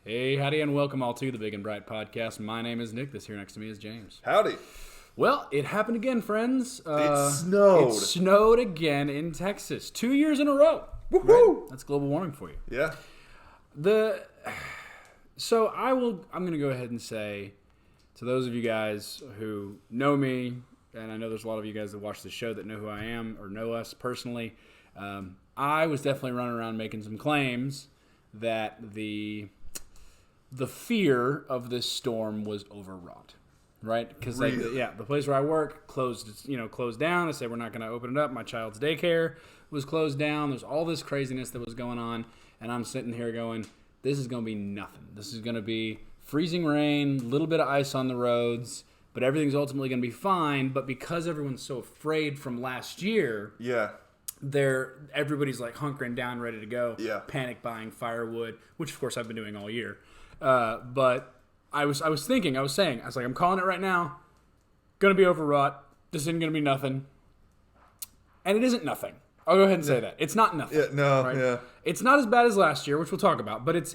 Hey, howdy, and welcome all to the Big and Bright Podcast. My name is Nick. This here next to me is James. Howdy. Well, it happened again, friends. It snowed. It snowed again in Texas. 2 years in a row. Woohoo! Right? That's global warming for you. Yeah. So I'm going to go ahead and say to those of you guys who know me, and I know there's a lot of you guys that watch the show that know who I am or know us personally, I was definitely running around making some claims that the fear of this storm was overwrought, right? Because the place where I work closed down. They said we're not going to open it up. My child's daycare was closed down. There's all this craziness that was going on, and I'm sitting here going, this is going to be nothing. This is going to be freezing rain, a little bit of ice on the roads, but everything's ultimately going to be fine. But because everyone's so afraid from last year, everybody's like hunkering down, ready to go, panic buying firewood, which of course I've been doing all year. But I was saying, I'm calling it right now. Going to be overwrought. This isn't going to be nothing. And it isn't nothing. I'll go ahead and say that. It's not nothing. Right? It's not as bad as last year, which we'll talk about, but it's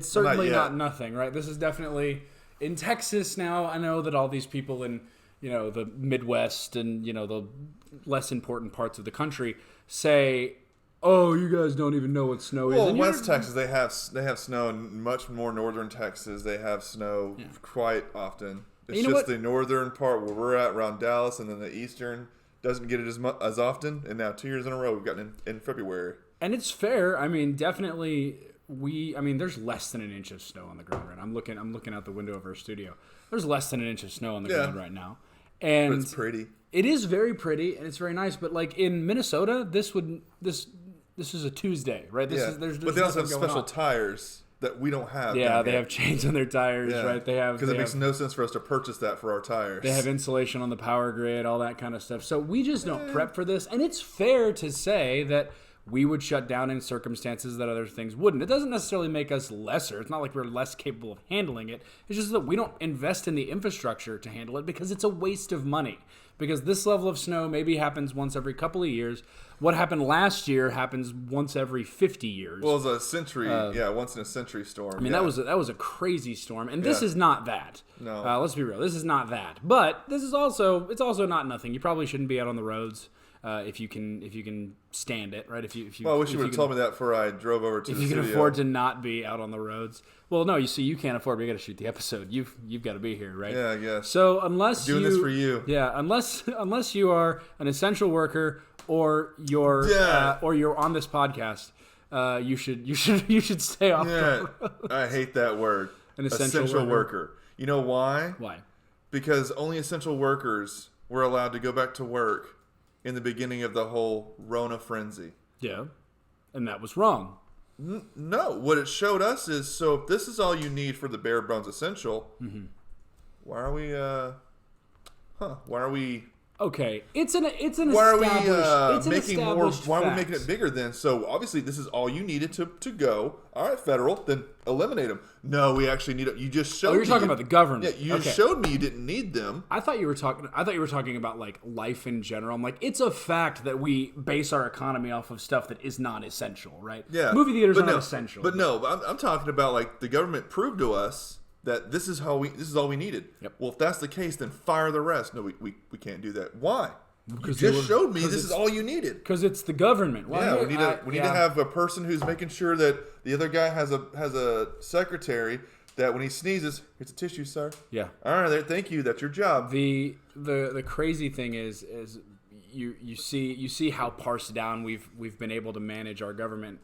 certainly not nothing, right? This is definitely in Texas now. I know that all these people in, the Midwest and, the less important parts of the country say, oh, you guys don't even know what snow is. Well, in West Texas, they have snow. In much more northern Texas, they have snow quite often. It's just the northern part where we're at, around Dallas, and then the eastern doesn't get it as often. And now 2 years in a row, we've gotten it in February. And it's fair. I mean, definitely, there's less than an inch of snow on the ground right now. I'm looking out the window of our studio. There's less than an inch of snow on the ground right now. And but it's pretty. It is very pretty, and it's very nice. But like in Minnesota, this is a Tuesday, right? There's but they also have special tires that we don't have. Yeah, they have chains on their tires, right? Because it makes no sense for us to purchase that for our tires. They have insulation on the power grid, all that kind of stuff. So we just don't prep for this. And it's fair to say that we would shut down in circumstances that other things wouldn't. It doesn't necessarily make us lesser. It's not like we're less capable of handling it. It's just that we don't invest in the infrastructure to handle it because it's a waste of money. Because this level of snow maybe happens once every couple of years. What happened last year happens once every 50 years. Well, it was a century, once in a century storm. I mean, that was a crazy storm, and this is not that. No, let's be real. This is not that. But this is also not nothing. You probably shouldn't be out on the roads if you can stand it, right? Well, I wish you would have told me that before I drove over to the studio. If you can afford to not be out on the roads. Well, no, you can't afford. We got to shoot the episode. You've got to be here, right? Yeah, I guess. So unless doing this for you, unless you are an essential worker or you're on this podcast, you should stay off the road. I hate that word. An essential worker. You know why? Why? Because only essential workers were allowed to go back to work in the beginning of the whole Rona frenzy. Yeah, and that was wrong. No, what it showed us is, so if this is all you need for the bare bones essential, why are we okay, it's an why established are we making more? Why fact. are we making it bigger then? So obviously this is all you needed to go. All right, federal, then eliminate them. No, we actually need it. You just showed. Oh, you're talking about the government. Yeah, you just showed me you didn't need them. I thought you were talking about like life in general. I'm like, it's a fact that we base our economy off of stuff that is not essential, right? Yeah, movie theaters are not essential. But I'm talking about like the government proved to us that this is all we needed. Yep. Well, if that's the case, then fire the rest. No, we can't do that. Why? Because you just showed me this is all you needed. Because it's the government. Well, we need to have a person who's making sure that the other guy has a secretary that when he sneezes, here's a tissue, sir. Yeah. All right, thank you. That's your job. The crazy thing is you see how parsed down we've been able to manage our government.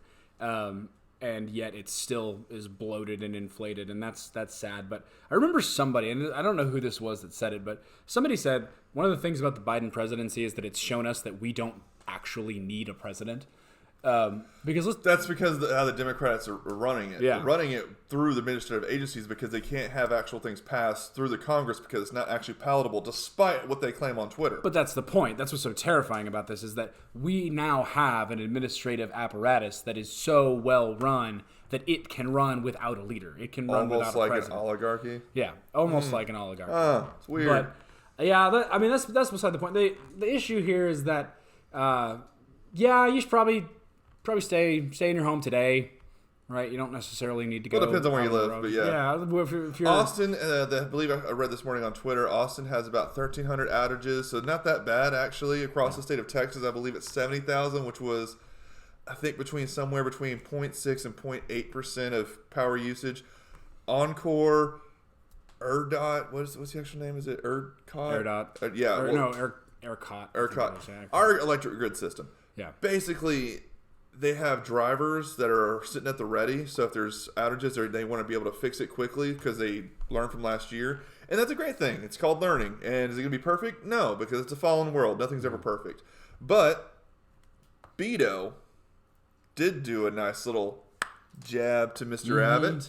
And yet it still is bloated and inflated, and that's sad. But I remember somebody, and I don't know who this was that said it, but somebody said one of the things about the Biden presidency is that it's shown us that we don't actually need a president. That's because how the Democrats are running it. Yeah. They're running it through the administrative agencies because they can't have actual things passed through the Congress because it's not actually palatable, despite what they claim on Twitter. But that's the point. That's what's so terrifying about this is that we now have an administrative apparatus that is so well run that it can run without a leader. It can run without a president. Almost like an oligarchy? Yeah, almost like an oligarchy. It's weird. But, that's beside the point. The issue here is that, you should probably stay in your home today. right? You don't necessarily need to go. Well, it depends on where you live, but yeah. Yeah, if you're Austin, I believe I read this morning on Twitter, Austin has about 1,300 outages, so not that bad, actually. Across the state of Texas, I believe it's 70,000, which was, I think, somewhere between 0.6 and 0.8% of power usage. Encore, ERDOT, what's the actual name? Is it ERCOT? ERDOT. ERCOT. ERCOT. Our electric grid system. Yeah. Basically, they have drivers that are sitting at the ready, so if there's outages, they want to be able to fix it quickly because they learned from last year. And that's a great thing. It's called learning. And is it going to be perfect? No, because it's a fallen world. Nothing's ever perfect. But Beto did do a nice little jab to Mr. Abbott.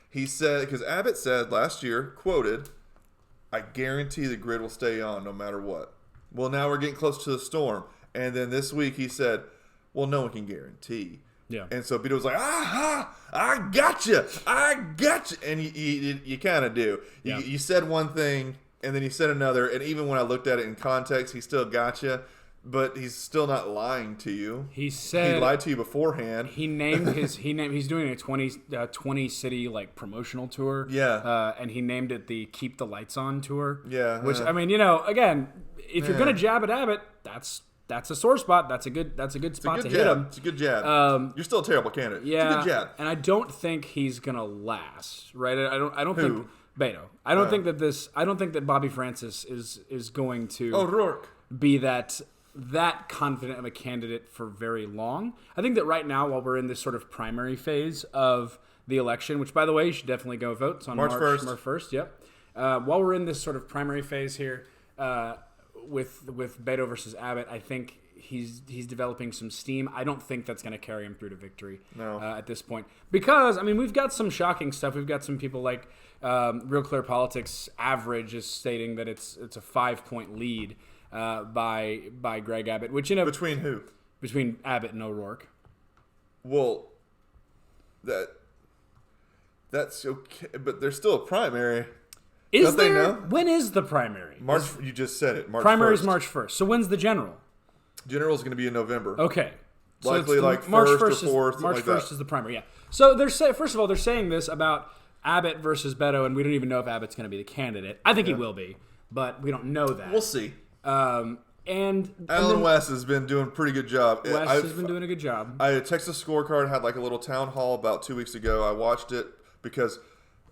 He said, because Abbott said last year, quoted, "I guarantee the grid will stay on no matter what." Well, now we're getting close to the storm. And then this week he said, well, no one can guarantee. Yeah. And so Beto was like, I gotcha. And you kind of do. You said one thing, and then you said another. And even when I looked at it in context, he still gotcha. But he's still not lying to you. He said he lied to you beforehand. He's doing a 20 city like promotional tour. Yeah. And he named it the Keep the Lights On tour. Yeah. Which I mean, again, if you're gonna jab at Abbott, that's a sore spot. That's a good spot to hit him. It's a good jab. You're still a terrible candidate. Yeah. It's a good jab. And I don't think he's gonna last. Right. I don't Who? think Beto. I don't think that Bobby Francis is going to O'Rourke be that confident of a candidate for very long. I think that right now, while we're in this sort of primary phase of the election, which, by the way, you should definitely go vote. It's on March 1st. Yep. While we're in this sort of primary phase here with Beto versus Abbott, I think he's developing some steam. I don't think that's going to carry him through to victory at this point. Because, I mean, we've got some shocking stuff. We've got some people like Real Clear Politics average is stating that it's a 5-point lead by Greg Abbott, which between who? Between Abbott and O'Rourke. Well, that's okay, but there's still a primary. Is there? They know? When is the primary? March. You just said it. Primary is March 1st. So when's the general? General is going to be in November. Okay. Likely so like March 1st or 4th. March like 1st is the primary. Yeah. So first of all, they're saying this about Abbott versus Beto, and we don't even know if Abbott's going to be the candidate. I think he will be, but we don't know that. We'll see. And Alan West has been doing a pretty good job. Has been doing a good job. Texas Scorecard had like a little town hall about 2 weeks ago. I watched it because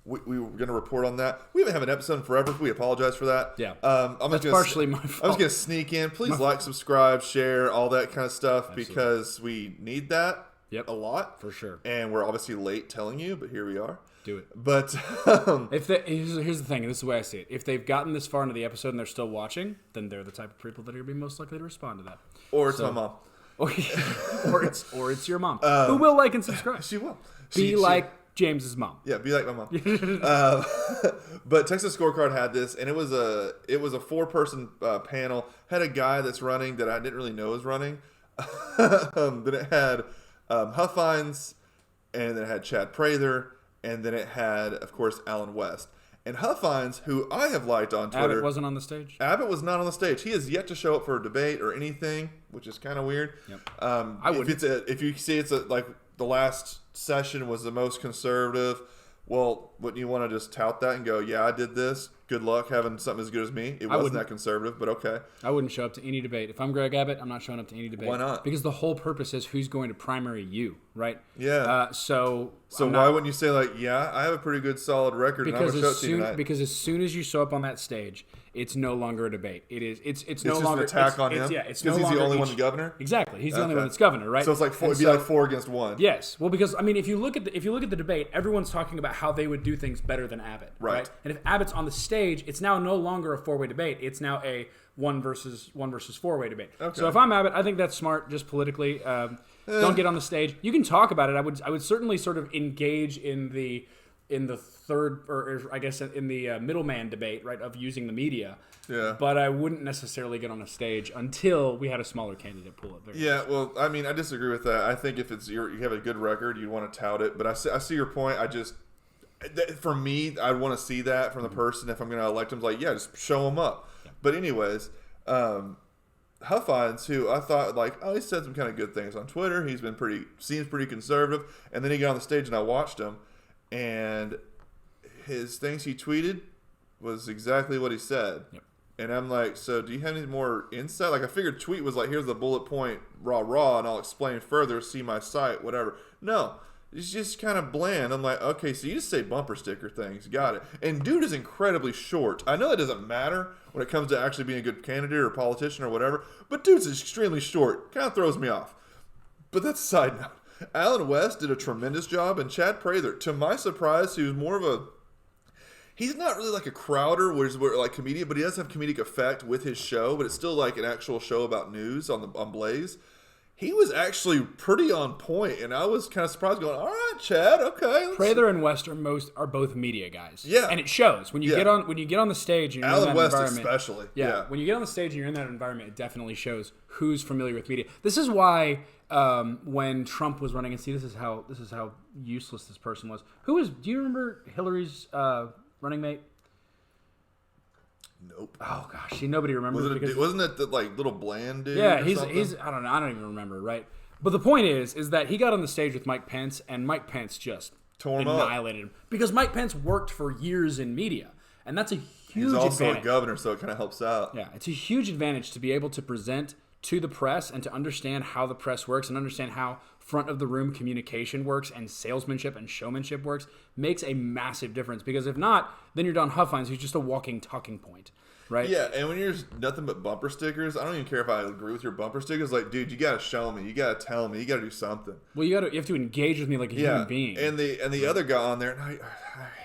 we were going to report on that. We haven't had an episode in forever. We apologize for that. Yeah. That's partially my fault. I was going to sneak in. Please subscribe, share, all that kind of stuff. Absolutely. Because we need that a lot. For sure. And we're obviously late telling you, but here we are. Do it. But here's the thing, and this is the way I see it. If they've gotten this far into the episode and they're still watching, then they're the type of people that are going to be most likely to respond to that. Or it's my mom. Or it's your mom, who will like and subscribe. She will. Be like James's mom. Yeah, be like my mom. But Texas Scorecard had this, and it was a 4-person panel. Had a guy that's running that I didn't really know was running. Then it had Huffines, and then it had Chad Prather. And then it had, of course, Alan West. And Huffines, who I have liked on Twitter. Abbott wasn't on the stage? Abbott was not on the stage. He has yet to show up for a debate or anything, which is kind of weird. Yep. I would. If you see it's like the last session was the most conservative, well, wouldn't you want to just tout that and go, yeah, I did this. Good luck having something as good as me. It wasn't that conservative, but okay. I wouldn't show up to any debate. If I'm Greg Abbott, I'm not showing up to any debate. Why not? Because the whole purpose is who's going to primary you, right? Yeah. So why wouldn't you say like, yeah, I have a pretty good solid record and I'm going to show it to you tonight? Because as soon as you show up on that stage, it's no longer a debate. It's no just longer an attack on him. It's because he's the only one that's governor. Exactly, he's the only one that's governor, right? So it's like it'd be like 4 against 1. Yes, well, because I mean, if you look at the debate, everyone's talking about how they would do things better than Abbott, right? And if Abbott's on the stage, it's now no longer a 4-way debate. It's now a 1 versus 4-way debate. Okay. So if I'm Abbott, I think that's smart, just politically. Don't get on the stage. You can talk about it. I would certainly sort of engage in the third, or I guess in the middleman debate, right, of using the media. Yeah. But I wouldn't necessarily get on a stage until we had a smaller candidate pool. Well, I mean, I disagree with that. I think if you have a good record, you want to tout it. But I see your point. For me, I want to see that from the person. If I'm going to elect him, like, yeah, just show him up. Yeah. But anyways, Huffines, who I thought he said some kind of good things on Twitter. Seems pretty conservative. And then he got on the stage and I watched him, and his things he tweeted was exactly what he said. Yep. And I'm like, so do you have any more insight? Like, I figured tweet was like, here's the bullet point, rah, and I'll explain further, see my site, whatever. No, it's just kind of bland. I'm like, okay, so you just say bumper sticker things. Got it. And dude is incredibly short. I know that doesn't matter when it comes to actually being a good candidate or politician or whatever, but dude's extremely short. Kind of throws me off. But that's a side note. Alan West did a tremendous job, and Chad Prather, to my surprise, he was more of a... He's not really like a Crowder, where like comedian, but he does have comedic effect with his show. But it's still like an actual show about news on Blaze. He was actually pretty on point, and I was kind of surprised. Going, all right, Chad, okay. Prather and West are both media guys. Yeah, and it shows when you get on the stage. And you're Alan in that West environment, especially. Yeah, when you get on the stage and you're in that environment, it definitely shows who's familiar with media. This is why when Trump was running, and see, this is how useless this person was. Do you remember Hillary's running mate? Nope. Oh gosh, nobody remembers. Wasn't it the like little bland dude? Yeah, he's I don't know. I don't even remember. Right, but the point is that he got on the stage with Mike Pence, and Mike Pence just annihilated him because Mike Pence worked for years in media, and that's a huge. He's also advantage. a governor, so it kind of helps out. Yeah, it's a huge advantage to be able to present to the press and to understand how the press works and understand how front of the room communication works and salesmanship and showmanship works. Makes a massive difference, because if not, then you're Don Huffines, who's just a walking talking point, right? Yeah, and when you're nothing but bumper stickers, I don't even care if I agree with your bumper stickers. Like, dude, you got to show me, you got to tell me, you got to do something. Well, you have to engage with me like a human being. And the other guy on there, and I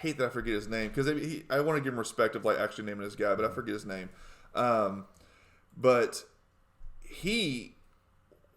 hate that I forget his name, because I want to give him respect of like actually naming this guy, but I forget his name. But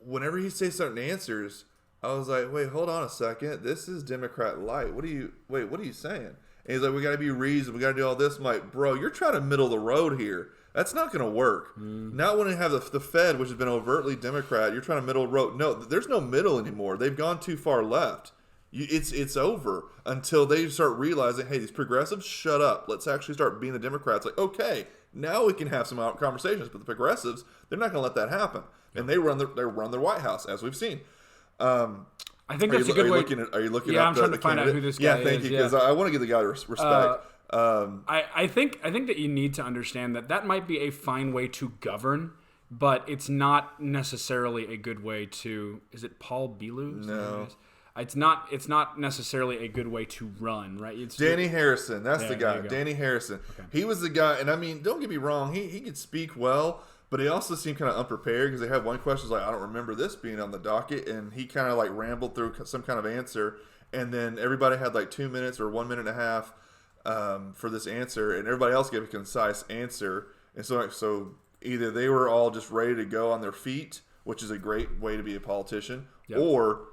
whenever he says certain answers, I was like, wait, hold on a second. This is Democrat light. What are you saying? And he's like, we got to be reasonable. We got to do all this. I'm like, bro, you're trying to middle the road here. That's not going to work. Not when you have the Fed, which has been overtly Democrat. You're trying to middle the road. No, there's no middle anymore. They've gone too far left. It's over until they start realizing, hey, these progressives, shut up. Let's actually start being the Democrats. Like, okay, now we can have some conversations. But the progressives, they're not going to let that happen. And they run their White House, as we've seen. I think that's a good way. Are you looking? Yeah, up I'm trying to find out who this guy is. Yeah, thank you, because I want to give the guy respect. I think that you need to understand that might be a fine way to govern, but it's not necessarily a good way to. Is it Paul Bilu? No. It's not necessarily a good way to run, right? Danny Harrison, that's the guy. Danny Harrison. Okay. He was the guy, and I mean, don't get me wrong, he could speak well, but he also seemed kind of unprepared, because they had one question like, I don't remember this being on the docket, and he kind of like rambled through some kind of answer, and then everybody had like 2 minutes or 1 minute and a half for this answer, and everybody else gave a concise answer, and so either they were all just ready to go on their feet, which is a great way to be a politician, or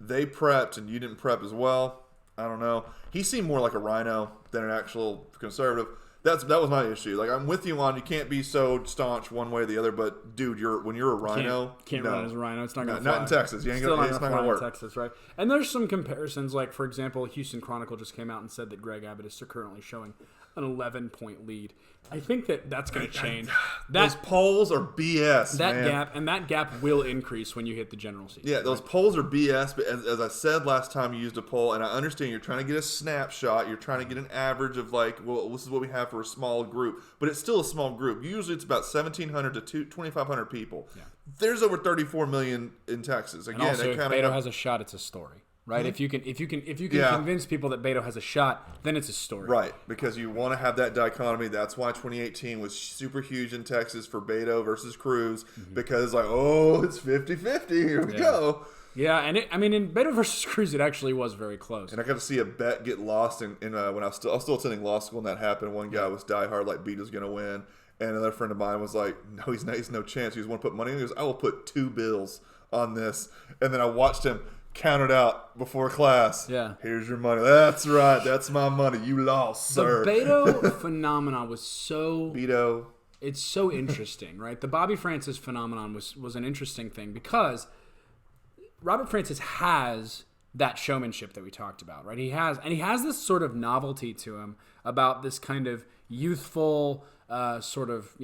they prepped and you didn't prep as well. I don't know. He seemed more like a rhino than an actual conservative. That was my issue. Like, I'm with you on you can't be so staunch one way or the other, but dude, when you're a rhino, can't run as a rhino. It's not going to fly. Not in Texas. You ain't Still it's not going to work. In Texas, right? And there's some comparisons. Like, for example, Houston Chronicle just came out and said that Greg Abbott is currently showing an 11-point lead. I think that's going to change. Those polls are BS. That gap will increase when you hit the general season. Yeah, those polls are BS. But as I said last time, you used a poll, and I understand you're trying to get a snapshot. You're trying to get an average of like, well, this is what we have for a small group, but it's still a small group. Usually, it's about 1,700 to 2,500 people. Yeah. There's over 34 million in Texas. Again, and also, if Beto has a shot, it's a story. Right, if you can convince people that Beto has a shot, then it's a story. Right, because you want to have that dichotomy. That's why 2018 was super huge in Texas for Beto versus Cruz, because like, oh, it's 50-50. Here we go. Yeah, and in Beto versus Cruz, it actually was very close. And I got to see a bet get lost in when I was still attending law school, and that happened. One guy was diehard, like Beto's going to win, and another friend of mine was like, no, he's no chance. He just want to put money in. He goes, I will put 2 bills on this, and then I watched him counted out before class. Yeah. Here's your money. That's right. That's my money. You lost, sir. The Beto phenomenon was so... Beto. It's so interesting, right? The Bobby Francis phenomenon was an interesting thing because Robert Francis has that showmanship that we talked about, right? He has this sort of novelty to him about this kind of youthful sort of,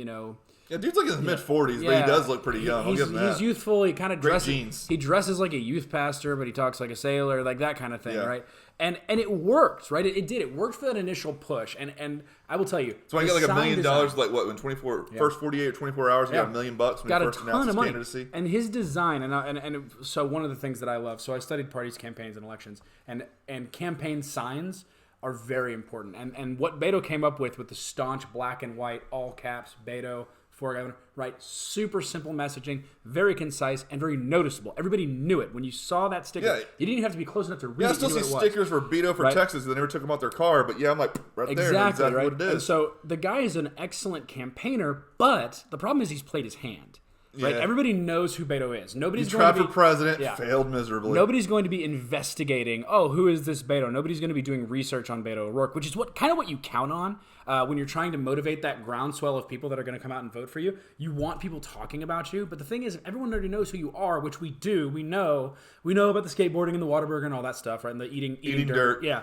Yeah, dude's like in his mid-40s, but he does look pretty young. I'll give him that. He's youthful. He kind of dresses. Jeans. He dresses like a youth pastor, but he talks like a sailor, like that kind of thing, right? And it worked, right? It did. It worked for that initial push. And I will tell you. So I got like $1 million, like what, when first 48 or 24 hours, he got $1 million when he first announced his candidacy. And his design, and so one of the things that I love, so I studied parties, campaigns, and elections, and campaign signs are very important. And what Beto came up with the staunch black and white, all caps, Beto, for governor, right? Super simple messaging, very concise, and very noticeable. Everybody knew it. When you saw that sticker, you didn't even have to be close enough to read it. I still see stickers for Beto for Texas. They never took them out their car, but I'm like, right there. Exactly right? What it is. And so the guy is an excellent campaigner, but the problem is he's played his hand. Right? Everybody knows who Beto is. Nobody's going to be, for president, failed miserably. Nobody's going to be investigating, who is this Beto? Nobody's going to be doing research on Beto O'Rourke, which is what you count on when you're trying to motivate that groundswell of people that are going to come out and vote for you. You want people talking about you, but the thing is, everyone already knows who you are, which we do. We know about the skateboarding and the Whataburger and all that stuff, right? And the eating dirt. Yeah.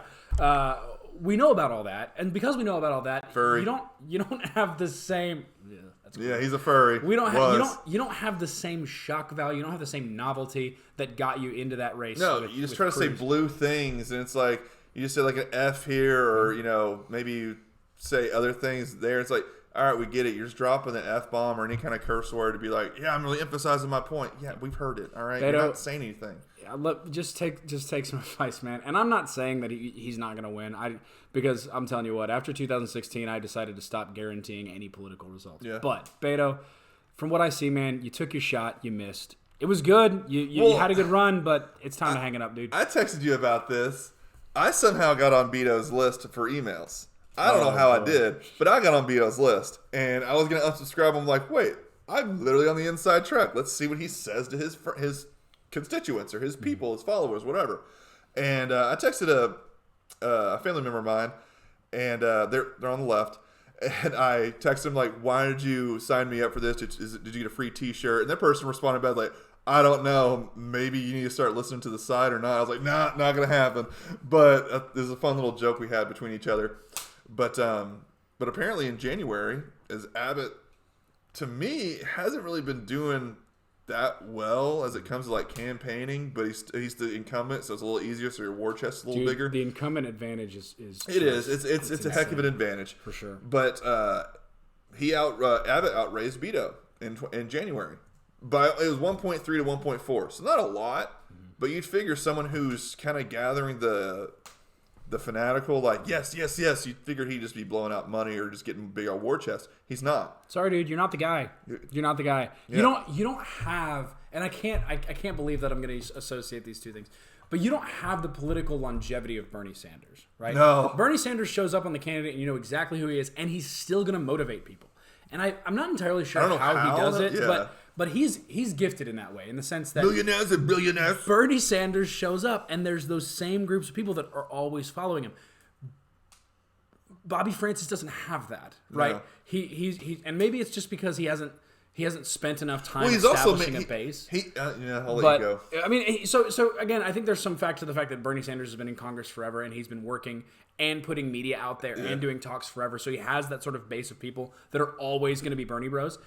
We know about all that, and because we know about all that, furry. you don't have the same. Yeah, he's a furry. You don't have the same shock value. You don't have the same novelty that got you into that race. No, you just try to say blue things, and it's like you just say like an F here, or maybe you say other things there. It's like, all right, we get it. You're just dropping the F bomb or any kind of curse word to be like, yeah, I'm really emphasizing my point. Yeah, we've heard it. All right, Beto, you're not saying anything. Just take some advice, man. And I'm not saying that he's not going to win. Because I'm telling you what, after 2016, I decided to stop guaranteeing any political results. Yeah. But Beto, from what I see, man, you took your shot, you missed. It was good. You had a good run, but it's time to hang it up, dude. I texted you about this. I somehow got on Beto's list for emails. I don't know how I did, but I got on Beto's list, and I was going to unsubscribe. I'm like, wait, I'm literally on the inside track. Let's see what he says to his constituents or his people, his followers, whatever. And I texted a family member of mine, and they're on the left. And I texted him like, "Why did you sign me up for this? Did you get a free T-shirt?" And that person responded back like, "I don't know. Maybe you need to start listening to the side or not." I was like, "Nah, not gonna happen." But there's a fun little joke we had between each other. But apparently in January, as Abbott, to me, hasn't really been doing that well as it comes to like campaigning, but he's the incumbent, so it's a little easier, so your war chest is a little bigger. The incumbent advantage is it's a heck of an advantage for sure. But Abbott outraised Beto in January, but it was 1.3 to 1.4, so not a lot. But you'd figure someone who's kind of gathering the fanatical, like yes, you'd figure he'd just be blowing out money or just getting big old war chest. He's not. Sorry, dude, you're not the guy. You're not the guy. Yeah. You don't have, and I can't believe that I'm going to associate these two things, but you don't have the political longevity of Bernie Sanders, right? No. Bernie Sanders shows up on the candidate and you know exactly who he is, and he's still going to motivate people. And I'm not entirely sure how he does it, but he's gifted in that way, in the sense that millionaires and billionaires. Bernie Sanders shows up, and there's those same groups of people that are always following him. Bobby Francis doesn't have that, right? No. He and maybe it's just because he hasn't spent enough time establishing a base. I'll let you go. I mean, so again, I think there's some fact to the fact that Bernie Sanders has been in Congress forever, and he's been working and putting media out there and doing talks forever. So he has that sort of base of people that are always going to be Bernie bros.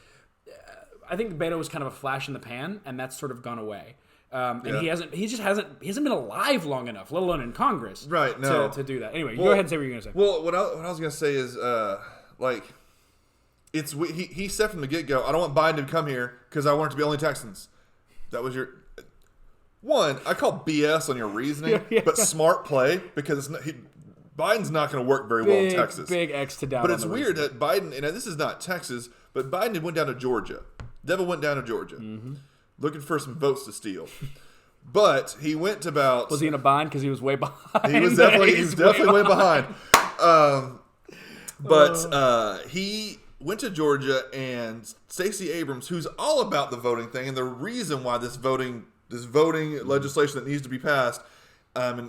I think Beto was kind of a flash in the pan, and that's sort of gone away. And he hasn't been alive long enough, let alone in Congress, right? No, to do that. Anyway, go ahead and say what you're going to say. Well, what I was going to say is, he said from the get go, I don't want Biden to come here because I want it to be only Texans. That was your one. I call BS on your reasoning, but smart play because Biden's not going to work very well in Texas. Big X to down. But it's weird that Biden, and this is not Texas, but Biden went down to Georgia. Devil went down to Georgia, looking for some votes to steal. But he went to about. Was he in a bind because he was way behind? He was definitely way behind. But he went to Georgia, and Stacey Abrams, who's all about the voting thing, and the reason why this voting legislation that needs to be passed in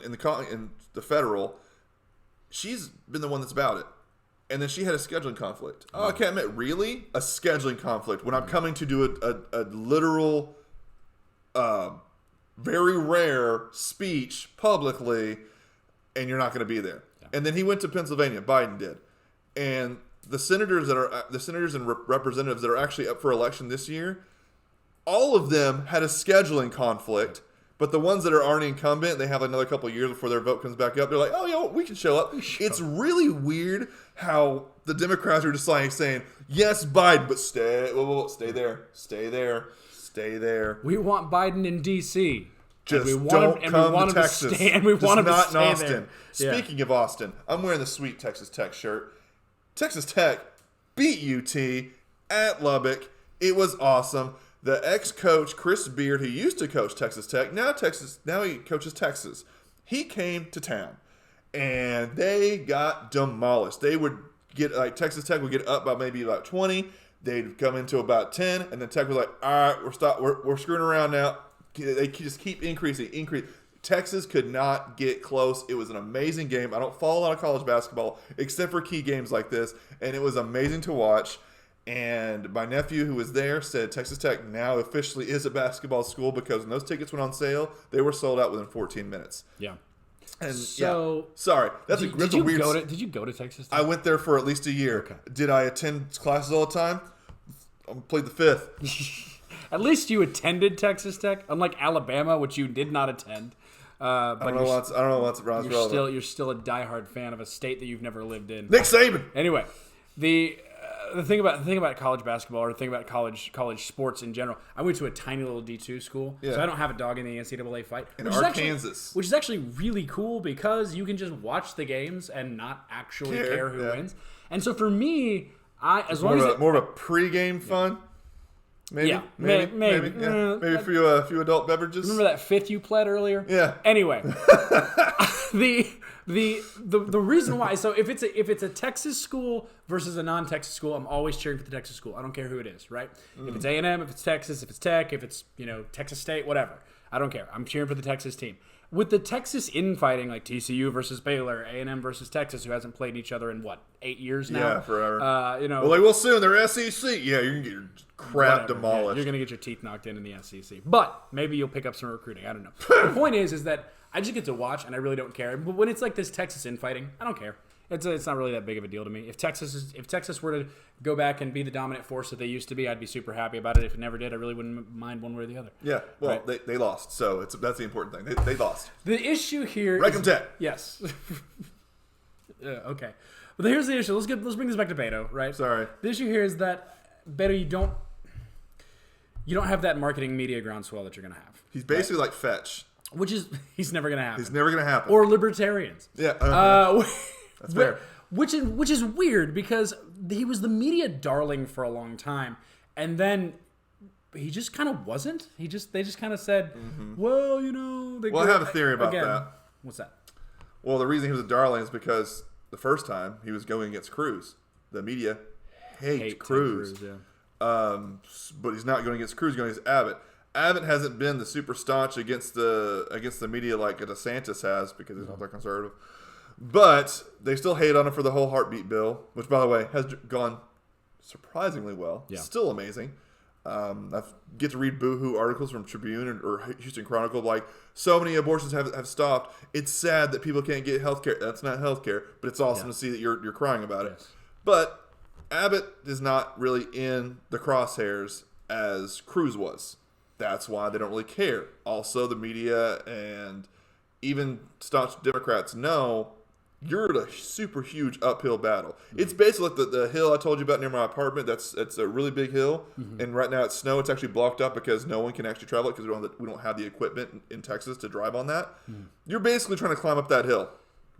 the federal, she's been the one that's about it. And then she had a scheduling conflict. Oh, I can't admit, really? A scheduling conflict when I'm coming to do a literal, very rare speech publicly, and you're not going to be there. Yeah. And then he went to Pennsylvania. Biden did. And the senators and representatives that are actually up for election this year, all of them had a scheduling conflict. But the ones that are already incumbent, they have another couple of years before their vote comes back up. They're like, oh, yeah, we can show up. It's really weird how the Democrats are just like saying, yes, Biden, but stay there. We want Biden in D.C. Just don't come to Texas. We want him to stay in Austin. Speaking of Austin, I'm wearing the sweet Texas Tech shirt. Texas Tech beat UT at Lubbock. It was awesome. The ex-coach, Chris Beard, who used to coach Texas Tech, now he coaches Texas. He came to town, and they got demolished. They would get, Texas Tech would get up by maybe about 20. They'd come into about 10, and then Tech was like, all right, we're screwing around now. They just keep increasing. Texas could not get close. It was an amazing game. I don't follow a lot of college basketball, except for key games like this, and it was amazing to watch. And my nephew, who was there, said Texas Tech now officially is a basketball school because when those tickets went on sale, they were sold out within 14 minutes. Yeah. And sorry, that's a weird. Did you go to Texas Tech? I went there for at least a year. Okay. Did I attend classes all the time? I played the fifth. At least you attended Texas Tech, unlike Alabama, which you did not attend. But I don't know what's relevant. You're still a diehard fan of a state that you've never lived in. Nick Saban. Anyway, the thing about college basketball or the thing about college sports in general, I went to a tiny little D2 school, so I don't have a dog in the NCAA fight. In Arkansas. Which is actually really cool because you can just watch the games and not actually care who wins. And so for me, more of a pregame fun. Maybe. Maybe a few adult beverages. Remember that fifth you pled earlier? Yeah. Anyway, the reason why, so if it's a Texas school versus a non-Texas school, I'm always cheering for the Texas school. I don't care who it is, right? If it's A&M, if it's Texas, if it's Tech, if it's Texas State, whatever. I don't care. I'm cheering for the Texas team. With the Texas infighting, like TCU versus Baylor, A&M versus Texas, who hasn't played each other in 8 years now? Yeah, forever. Well, they will soon. They're SEC. Yeah, you're gonna get your crap demolished. Yeah, you're gonna get your teeth knocked in the SEC. But maybe you'll pick up some recruiting. I don't know. The point is that I just get to watch, and I really don't care. But when it's like this Texas infighting, I don't care. It's not really that big of a deal to me. If Texas were to go back and be the dominant force that they used to be, I'd be super happy about it. If it never did, I really wouldn't mind one way or the other. Yeah, well, right? they lost, so that's the important thing. They lost. The issue here Wreck 'em Tech. Yes. Okay. But here's the issue. Let's bring this back to Beto, right? Sorry. The issue here is that Beto, you don't have that marketing media groundswell that you're going to have. He's basically like Fetch. Which is, he's never going to happen. He's never going to happen. Or libertarians. Yeah. That's fair. Which is weird because he was the media darling for a long time, and then he just kind of wasn't. They just kind of said, well, I have a theory about that. What's that? Well, the reason he was a darling is because the first time he was going against Cruz. The media hate Cruz. But he's not going against Cruz. He's going against Abbott. Abbott hasn't been the super staunch against the media like a DeSantis has because he's not that conservative. But they still hate on him for the whole heartbeat bill, which, by the way, has gone surprisingly well. Yeah. Still amazing. I get to read boohoo articles from Tribune or Houston Chronicle like, so many abortions have stopped. It's sad that people can't get health care. That's not health care, but it's awesome to see that you're crying about it. But Abbott is not really in the crosshairs as Cruz was. That's why they don't really care. Also, the media and even staunch Democrats know you're in a super huge uphill battle. It's basically like the hill I told you about near my apartment. It's a really big hill, and right now it's snow. It's actually blocked up because no one can actually travel it because we don't have the equipment in Texas to drive on that. You're basically trying to climb up that hill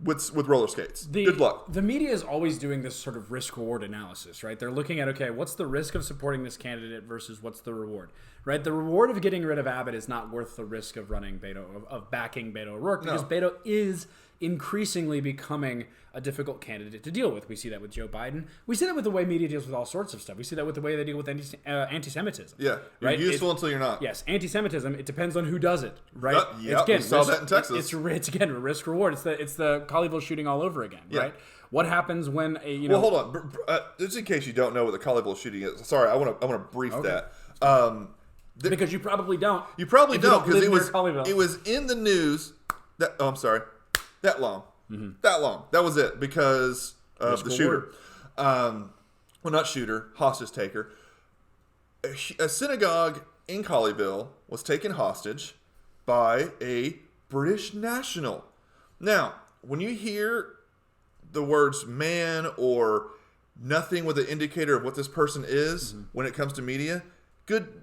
with roller skates. Good luck. The media is always doing this sort of risk-reward analysis, right? They're looking at, okay, what's the risk of supporting this candidate versus what's the reward, right? The reward of getting rid of Abbott is not worth the risk of running Beto, of backing Beto O'Rourke, because Beto is increasingly becoming a difficult candidate to deal with. We see that with Joe Biden. We see that with the way media deals with all sorts of stuff. We see that with the way they deal with anti-Semitism. Yeah, you're useful until you're not. Yes, anti-Semitism, it depends on who does it, right? We saw that in Texas. It's again, risk-reward. It's the Colleyville shooting all over again, right? What happens when a, Well, hold on. Just in case you don't know what the Colleyville shooting is. Sorry, I want to brief that. Because you probably don't. You probably don't, because it was in the news. I'm sorry. That long. That long. That was it because of the shooter. well, not shooter, hostage taker. A synagogue in Colleyville was taken hostage by a British national. Now, when you hear the words man or nothing with an indicator of what this person is when it comes to media,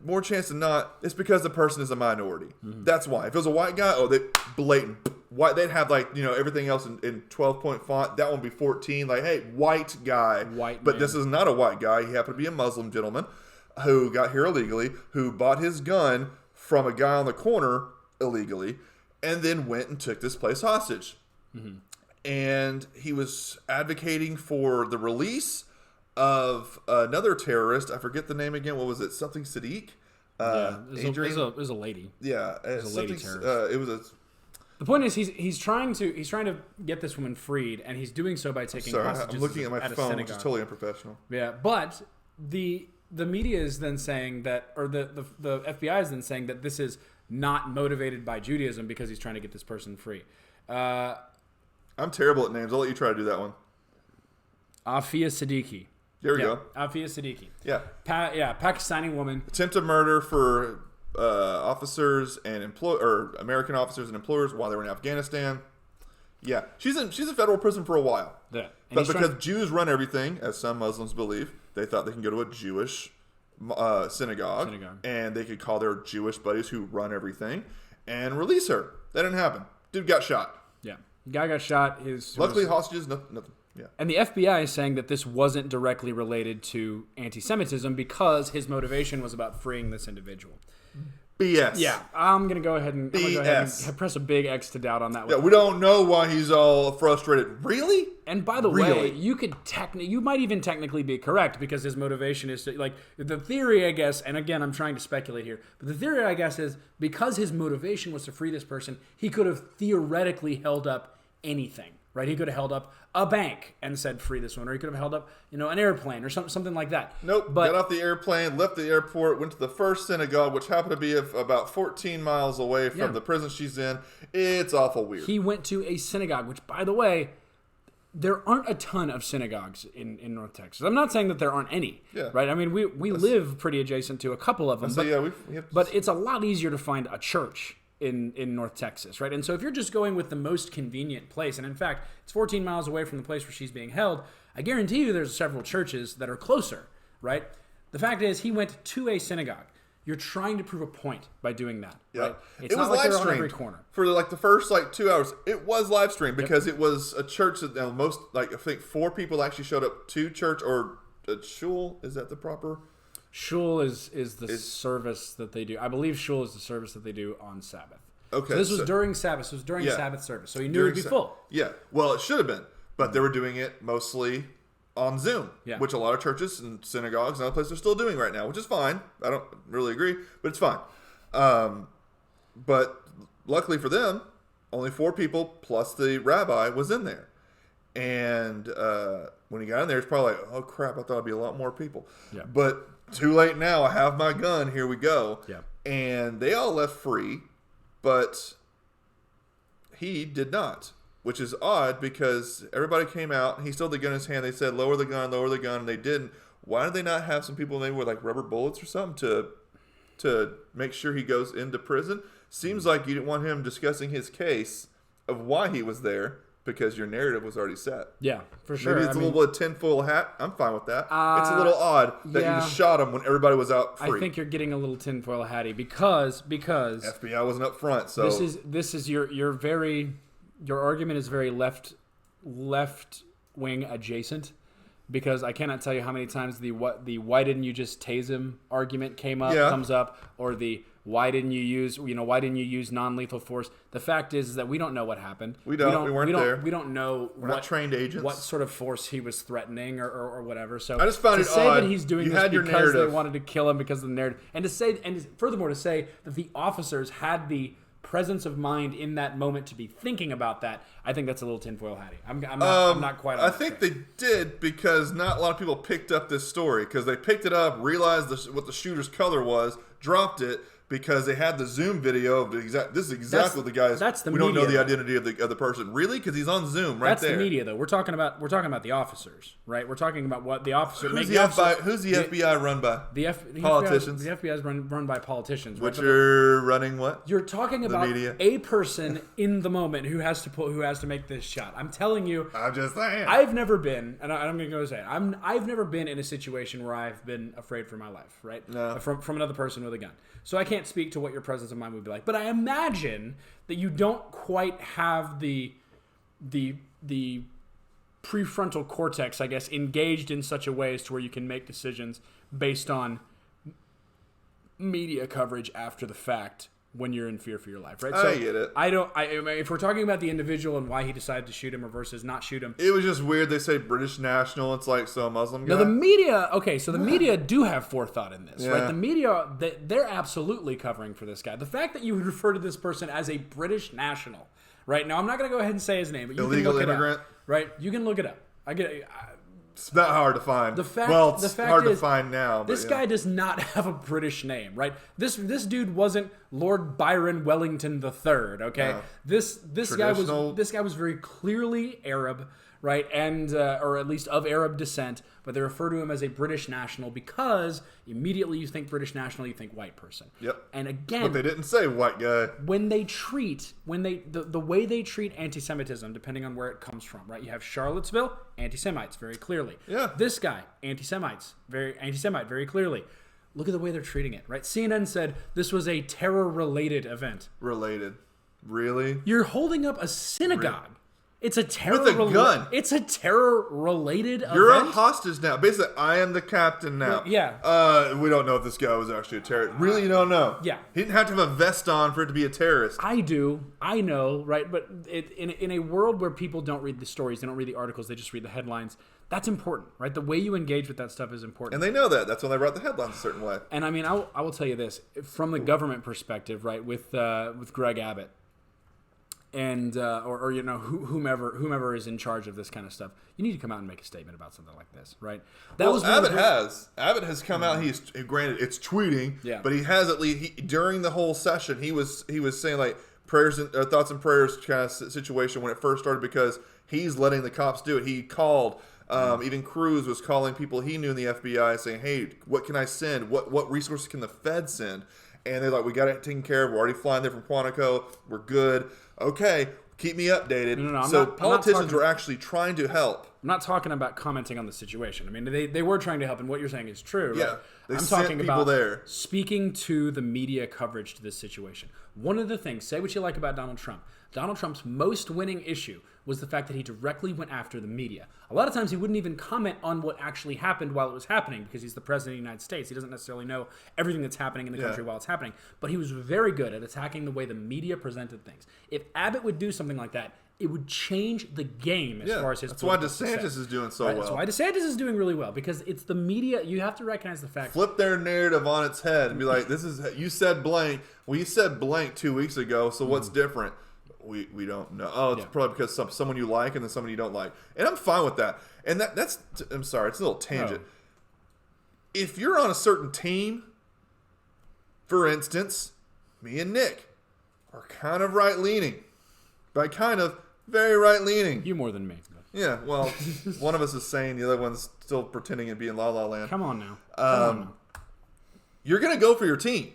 more chance than not, it's because the person is a minority. That's why. If it was a white guy, they blatant white. They'd have everything else in 12-point font. That one would be 14. Like, hey, white guy. But this is not a white guy. He happened to be a Muslim gentleman who got here illegally, who bought his gun from a guy on the corner illegally, and then went and took this place hostage. And he was advocating for the release of another terrorist. I forget the name again. What was it? Something Sadiq? It was a lady. Yeah, it was a lady terrorist. The point is, he's trying to get this woman freed, and he's doing so by taking hostages. I'm looking at my phone, which is totally unprofessional. Yeah, but the media is then saying that, or the FBI is then saying that this is not motivated by Judaism because he's trying to get this person free. I'm terrible at names. I'll let you try to do that one. Afia Siddiqui. There we go. Afia Siddiqui. Yeah. Pakistani woman. Attempted murder for officers and American officers and employers while they were in Afghanistan. Yeah. She's in federal prison for a while. Yeah. But because Jews run everything, as some Muslims believe, they thought they can go to a Jewish synagogue and they could call their Jewish buddies who run everything and release her. That didn't happen. Dude got shot. Yeah. Guy got shot. Luckily, hostages, nothing. Yeah. And the FBI is saying that this wasn't directly related to anti-Semitism because his motivation was about freeing this individual. BS. Yeah, I'm going to go ahead and press a big X to doubt on that one. Yeah, we don't know why he's all frustrated. Really? And by the way, you might even technically be correct because his motivation is to, like, the theory, I guess, and again, I'm trying to speculate here, but the theory, I guess, is because his motivation was to free this person, he could have theoretically held up anything. Right, he could have held up a bank and said free this one, or he could have held up, an airplane or something like that. Nope. Got off the airplane, left the airport, went to the first synagogue, which happened to be about 14 miles away from the prison she's in. It's awful weird. He went to a synagogue, which, by the way, there aren't a ton of synagogues in North Texas. I'm not saying that there aren't any. Yeah. Right. I mean, we live pretty adjacent to a couple of them. But it's a lot easier to find a church in North Texas, right? And so if you're just going with the most convenient place, and in fact, it's 14 miles away from the place where she's being held, I guarantee you there's several churches that are closer, right? The fact is, he went to a synagogue. You're trying to prove a point by doing that, right? It's not like they're on every corner. For the first 2 hours, it was live streamed because it was a church that most, I think 4 people actually showed up to church, or a shul, is that the proper? Shul is the service that they do. I believe shul is the service that they do on Sabbath. Okay. So this was during Sabbath. So it was during Sabbath service. So he knew it would be full. Yeah. Well, it should have been. But they were doing it mostly on Zoom, which a lot of churches and synagogues and other places are still doing right now, which is fine. I don't really agree, but it's fine. But luckily for them, only 4 people plus the rabbi was in there. And when he got in there, it's probably like, oh, crap, I thought it'd be a lot more people. Yeah. But too late now. I have my gun. Here we go. Yeah. And they all left free, but he did not, which is odd because everybody came out. He still had the gun in his hand. They said, lower the gun, and they didn't. Why did they not have some people maybe with like rubber bullets or something to make sure he goes into prison? Seems like you didn't want him discussing his case of why he was there, because your narrative was already set. Yeah, for sure. Maybe it's a little bit of tinfoil hat. I'm fine with that. It's a little odd that you just shot him when everybody was out free. I think you're getting a little tinfoil hatty because FBI wasn't up front. So this is your argument is very left wing adjacent, because I cannot tell you how many times the why didn't you just tase him argument comes up, or the why didn't you use non-lethal force? The fact is that we don't know what happened. We weren't there. We don't know. We're not trained agents. What sort of force he was threatening or whatever. So I just found it say odd. that he's doing this because they wanted to kill him because of the narrative, and furthermore to say that the officers had the presence of mind in that moment to be thinking about that, I think that's a little tinfoil hatty. I'm not quite on I think they did, because not a lot of people picked up this story, because they picked it up, realized what the shooter's color was, dropped it, because they had the Zoom video of this is exactly what the guy is. That's the we media. don't know the identity of the person. Really? Because he's on Zoom right that's there. That's the media, though. We're talking about the officers, right? We're talking about what the officer... Who's the FBI run by? Politicians. The FBI is run by politicians. Which are running what? You're talking about a person in the moment who has to make this shot. I'm telling you... I'm just saying. I've never been, and I'm going to go say it, I've never been in a situation where I've been afraid for my life, right? No. From another person with a gun. So I can't speak to what your presence of mind would be like. But I imagine that you don't quite have the prefrontal cortex, I guess, engaged in such a way as to where you can make decisions based on media coverage after the fact when you're in fear for your life, right? I get it. If we're talking about the individual and why he decided to shoot him or versus not shoot him. It was just weird. They say British national. It's like, so a Muslim guy? Now, the media, okay, so the media do have forethought in this, right? The media, they're absolutely covering for this guy. The fact that you would refer to this person as a British national, right? Now, I'm not going to go ahead and say his name, but you illegal can look immigrant? it up. Right? You can look it up. It's not hard to find. The fact hard is, to find now. But this guy does not have a British name, right? This dude wasn't Lord Byron Wellington III. Okay, No. this guy was very clearly Arab, right, and or at least of Arab descent. But they refer to him as a British national because immediately you think British national, you think white person. Yep. And again, but they didn't say white guy. The way they treat anti-Semitism, depending on where it comes from, right? You have Charlottesville, anti-Semites, very clearly. Yeah. This guy, anti-Semite, very clearly. Look at the way they're treating it, right? CNN said this was a terror-related event. Related. Really? You're holding up a synagogue. It's a terror with a gun. It's a terror-related event. You're a hostage now. Basically, I am the captain now. Well, yeah. We don't know if this guy was actually a terrorist. Really, you don't know. Yeah. He didn't have to have a vest on for it to be a terrorist. I do. I know, right? But in a world where people don't read the stories, they don't read the articles, they just read the headlines, that's important, right? The way you engage with that stuff is important. And they know that. That's why they write the headlines a certain way. And I mean, I will tell you this. From the government perspective, right, with Greg Abbott, and or you know whomever is in charge of this kind of stuff, you need to come out and make a statement about something like this, right? Abbott has come out. He's granted it's tweeting, but he has at least during the whole session he was saying like prayers and thoughts and prayers kind of situation when it first started because he's letting the cops do it. He called. Even Cruz was calling people he knew in the FBI saying, "Hey, what can I send? What resources can the Fed send?" And they're like, "We got it taken care of. We're already flying there from Quantico. We're good. Okay, keep me updated." No, politicians were actually trying to help. I'm not talking about commenting on the situation. I mean, they were trying to help, and what you're saying is true. Yeah, right? they I'm sent talking people about there. Speaking to the media coverage to this situation. One of the things, say what you like about Donald Trump. Donald Trump's most winning issue was the fact that he directly went after the media. A lot of times he wouldn't even comment on what actually happened while it was happening because he's the president of the United States. He doesn't necessarily know everything that's happening in the country while it's happening. But he was very good at attacking the way the media presented things. If Abbott would do something like that, it would change the game as far as his political success. That's why DeSantis is doing so well. That's why DeSantis is doing really well because it's the media. You have to recognize the fact. Flip their narrative on its head and be like, "This is you said blank. Well, you said blank 2 weeks ago. So what's different?" We don't know. Oh, it's probably because someone you like and then someone you don't like. And I'm fine with that. And that's I'm sorry, it's a little tangent. Oh. If you're on a certain team, for instance, me and Nick are kind of right-leaning. By kind of, very right-leaning. You more than me. Yeah, well, one of us is sane, the other one's still pretending to be in La La Land. Come on now. You're going to go for your team.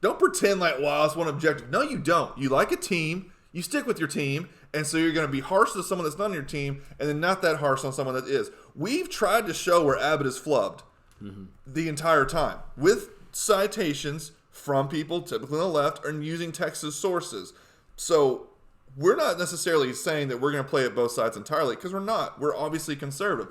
Don't pretend like, well, it's one objective. No, you don't. You like a team. You stick with your team, and so you're going to be harsh to someone that's not on your team, and then not that harsh on someone that is. We've tried to show where Abbott is flubbed the entire time with citations from people, typically on the left, and using Texas sources. So we're not necessarily saying that we're going to play at both sides entirely, because we're not. We're obviously conservative.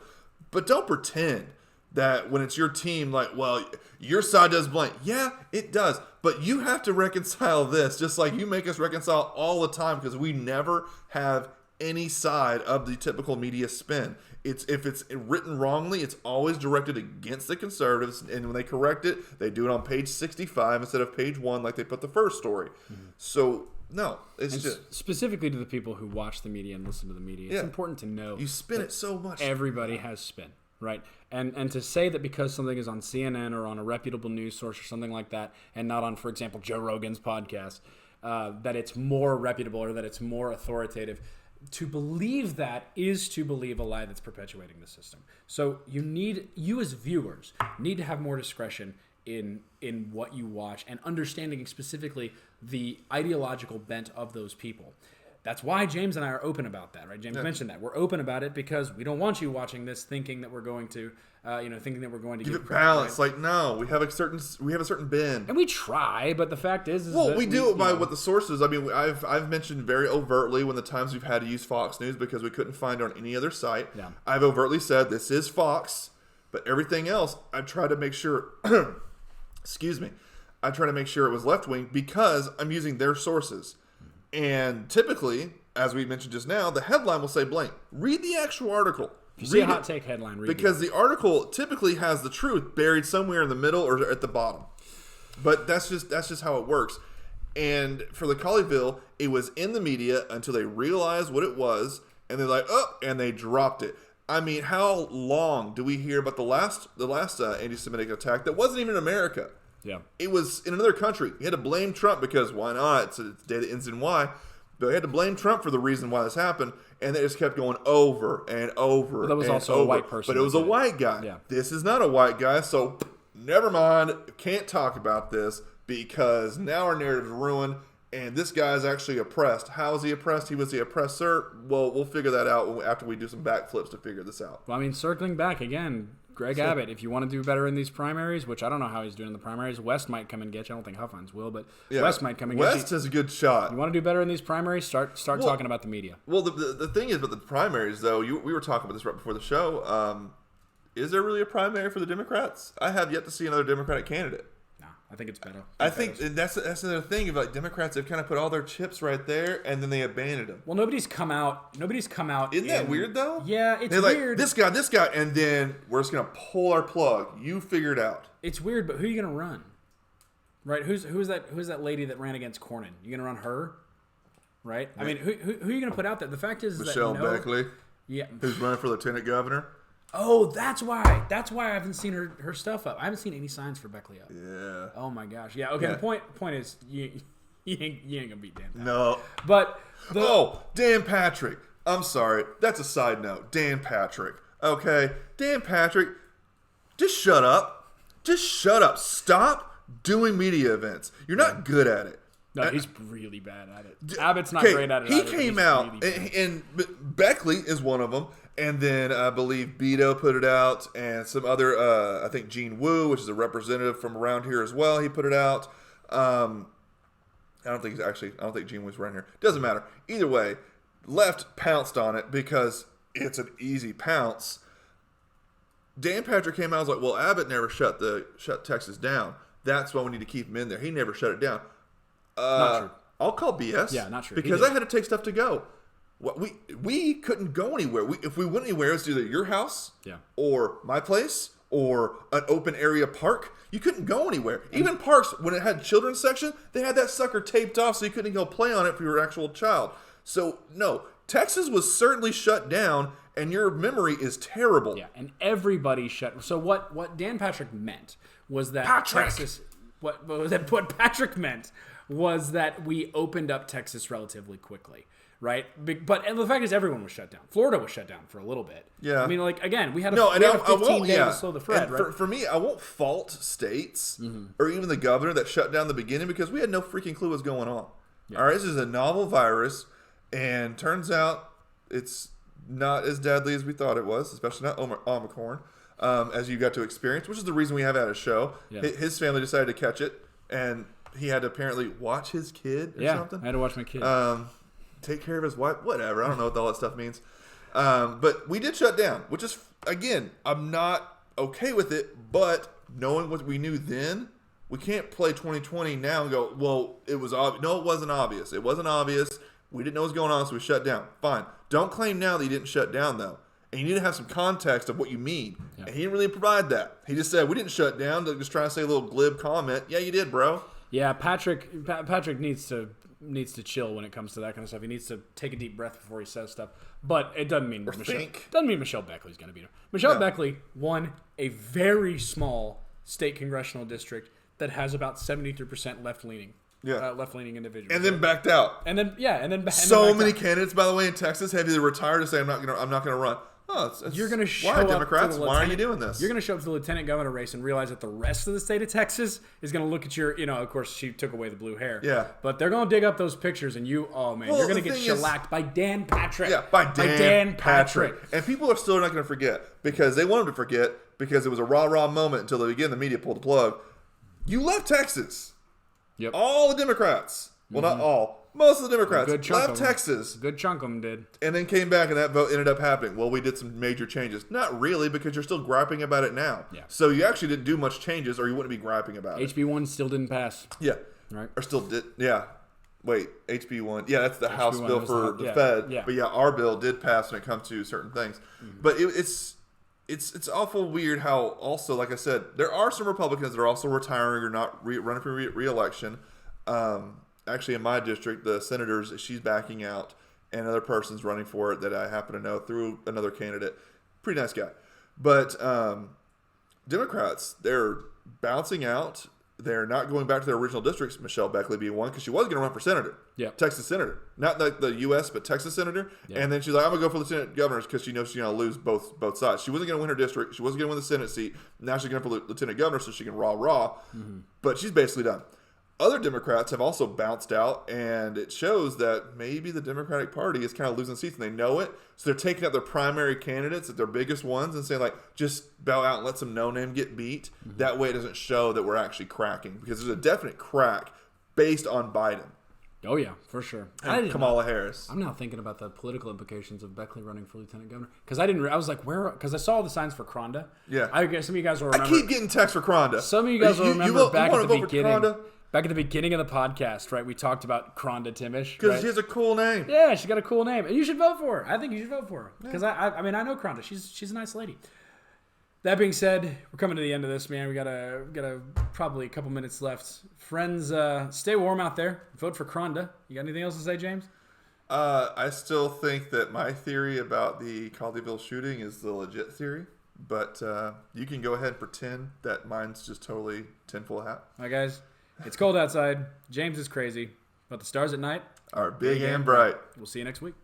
But don't pretend that when it's your team, like, well, your side does blank. Yeah, it does. But you have to reconcile this, just like you make us reconcile all the time, because we never have any side of the typical media spin. If it's written wrongly, it's always directed against the conservatives, and when they correct it, they do it on page 65 instead of page 1 like they put the first story. So, no, it's just... Specifically to the people who watch the media and listen to the media, it's important to know... You spin it so much. Everybody has spin. right? And to say that because something is on CNN or on a reputable news source or something like that, and not on, for example, Joe Rogan's podcast, that it's more reputable or that it's more authoritative, to believe that is to believe a lie that's perpetuating the system. So you as viewers need to have more discretion in what you watch and understanding specifically the ideological bent of those people. That's why James and I are open about that, right? James mentioned that. We're open about it because we don't want you watching this thinking that we're going to, give it balance. Right? Like, no, we have a certain bend. And we try, but the fact is we do it by what the sources. I mean, I've mentioned very overtly when the times we've had to use Fox News because we couldn't find it on any other site. Yeah. I've overtly said this is Fox, but everything else, I try to make sure, excuse me, I try to make sure it was left-wing because I'm using their sources. And typically, as we mentioned just now, the headline will say blank. Read the actual article. If you see a hot take headline, read it. Because the article typically has the truth buried somewhere in the middle or at the bottom. But that's just how it works. And for the Colleyville, it was in the media until they realized what it was, and they're like, oh, and they dropped it. I mean, how long do we hear about the last anti-Semitic attack that wasn't even in America? Yeah, it was in another country. You had to blame Trump because why not? It's a day that ends in Y. But they had to blame Trump for the reason why this happened, and they just kept going over and over. But that was also a white person. But it was a white guy. Yeah. This is not a white guy, so never mind. Can't talk about this because now our narrative is ruined, and this guy is actually oppressed. How is he oppressed? He was the oppressor. Well, we'll figure that out after we do some backflips to figure this out. Well, I mean, circling back again, Greg Abbott, if you want to do better in these primaries, which I don't know how he's doing in the primaries, West might come and get you. I don't think Huffines will, but West might come and get you. West has a good shot. You want to do better in these primaries? Start talking about the media. Well, the thing is about the primaries, though, we were talking about this right before the show. Is there really a primary for the Democrats? I have yet to see another Democratic candidate. No, I think it's Beto. I think that's another thing. Like Democrats have kind of put all their chips right there, and then they abandoned them. Well, nobody's come out. Isn't that weird, though? Yeah, it's They're weird. Like, this guy, and then we're just going to pull our plug. You figure it out. It's weird, but who are you going to run? Right? Who's that lady that ran against Cornyn? You going to run her? Right? I mean, who are you going to put out there? The fact is Michelle that Beckley. Yeah. Who's running for lieutenant governor? Oh, that's why. That's why I haven't seen her stuff up. I haven't seen any signs for Beckley up. Yeah. Oh my gosh. Yeah. Okay. Yeah. The point is, you ain't gonna beat Dan Patrick. No. But Dan Patrick. I'm sorry. That's a side note. Dan Patrick. Okay. Dan Patrick. Just shut up. Just shut up. Stop doing media events. You're not good at it. No, he's really bad at it. Abbott's not great at it. He came out, really and Beckley is one of them. And then I believe Beto put it out, and some other, I think Gene Wu, which is a representative from around here as well, he put it out. I don't think Gene Wu's around here. Doesn't matter. Either way, left pounced on it because it's an easy pounce. Dan Patrick came out and was like, well, Abbott never shut Texas down. That's why we need to keep him in there. He never shut it down. Not true. I'll call BS. Yeah, not true. Because I had to take stuff to go. We couldn't go anywhere. If we went anywhere, it's either your house or my place or an open area park. You couldn't go anywhere. Even parks, when it had children's section, they had that sucker taped off so you couldn't go play on it if you were an actual child. So, no, Texas was certainly shut down, and your memory is terrible. Yeah, and everybody shut. So what Dan Patrick meant was that Texas. What Patrick meant was that we opened up Texas relatively quickly. Right, but the fact is, everyone was shut down. Florida was shut down for a little bit. Yeah, I mean, like again, we had a 15 days to slow the thread. Right? For me, I won't fault states or even the governor that shut down the beginning because we had no freaking clue what's going on. Yeah. All right, this is a novel virus, and turns out it's not as deadly as we thought it was, especially not Omicron, as you got to experience, which is the reason we have had a show. Yeah. His family decided to catch it, and he had to apparently watch his kid or something. I had to watch my kid. Take care of his wife, whatever. I don't know what all that stuff means. But we did shut down, which is, again, I'm not okay with it, but knowing what we knew then, we can't play 2020 now and go, well, it was obvious. No, it wasn't obvious. It wasn't obvious. We didn't know what was going on, so we shut down. Fine. Don't claim now that you didn't shut down, though. And you need to have some context of what you mean. Yeah. And he didn't really provide that. He just said, we didn't shut down. Just trying to say a little glib comment. Yeah, you did, bro. Yeah, Patrick needs to chill when it comes to that kind of stuff. He needs to take a deep breath before he says stuff. But it doesn't mean Michelle Beckley's going to beat him. Michelle Beckley won a very small state congressional district that has about 73% left-leaning. Yeah, left-leaning individuals, and then backed out. And then so many candidates, by the way, in Texas have either retired to say I'm not gonna run. Oh, you're going to show why up Democrats? To why are you doing this? You're going to show up to the lieutenant governor race and realize that the rest of the state of Texas is going to look at your, of course she took away the blue hair. Yeah. But they're going to dig up those pictures and you're going to get shellacked by Dan Patrick. Yeah, by Dan Patrick. And people are still not going to forget because they want them to forget because it was a rah-rah moment until the media pulled the plug. You left Texas. Yep. All the Democrats. Well, not all. Most of the Democrats left Texas. Good chunk of them did. And then came back, and that vote ended up happening. Well, we did some major changes. Not really, because you're still griping about it now. Yeah. So you actually didn't do much changes, or you wouldn't be griping about it. HB1 still didn't pass. Yeah. Right. Or still did. Yeah. Wait, HB1. Yeah, that's the House bill for the Fed. Yeah. But yeah, our bill did pass when it comes to certain things. Mm-hmm. But it's awful weird how also, like I said, there are some Republicans that are also retiring or not running for re-election. Actually, in my district, the senators, she's backing out, and another person's running for it that I happen to know through another candidate. Pretty nice guy. But Democrats, they're bouncing out. They're not going back to their original districts, Michelle Beckley being one, because she was going to run for senator. Yeah. Texas senator. Not the U.S., but Texas senator. Yeah. And then she's like, I'm going to go for lieutenant governors because she knows she's going to lose both sides. She wasn't going to win her district. She wasn't going to win the Senate seat. Now she's going for lieutenant governor so she can rah-rah. Mm-hmm. But she's basically done. Other Democrats have also bounced out, and it shows that maybe the Democratic Party is kind of losing seats, and they know it. So they're taking out their primary candidates, their biggest ones, and saying, like, just bow out and let some no-name get beat. Mm-hmm. That way it doesn't show that we're actually cracking, because there's a definite crack based on Biden. Oh, yeah, for sure. And Kamala Harris. I'm now thinking about the political implications of Beckley running for lieutenant governor. Because I was like, where? Because I saw all the signs for Cronda. Yeah. I guess some of you guys will remember. I keep getting texts for Cronda. Some of you guys will remember back at the beginning. Back at the beginning of the podcast, right, we talked about Cronda Timish. Because she has a cool name. Yeah, she got a cool name. And you should vote for her. I think you should vote for her. Because, I mean, I know Cronda. She's a nice lady. That being said, we're coming to the end of this, man. We got a probably a couple minutes left. Friends, stay warm out there. Vote for Cronda. You got anything else to say, James? I still think that my theory about the Colleyville shooting is the legit theory. But you can go ahead and pretend that mine's just totally tinfoil hat. All right, guys. It's cold outside. James is crazy. But the stars at night are big and bright. We'll see you next week.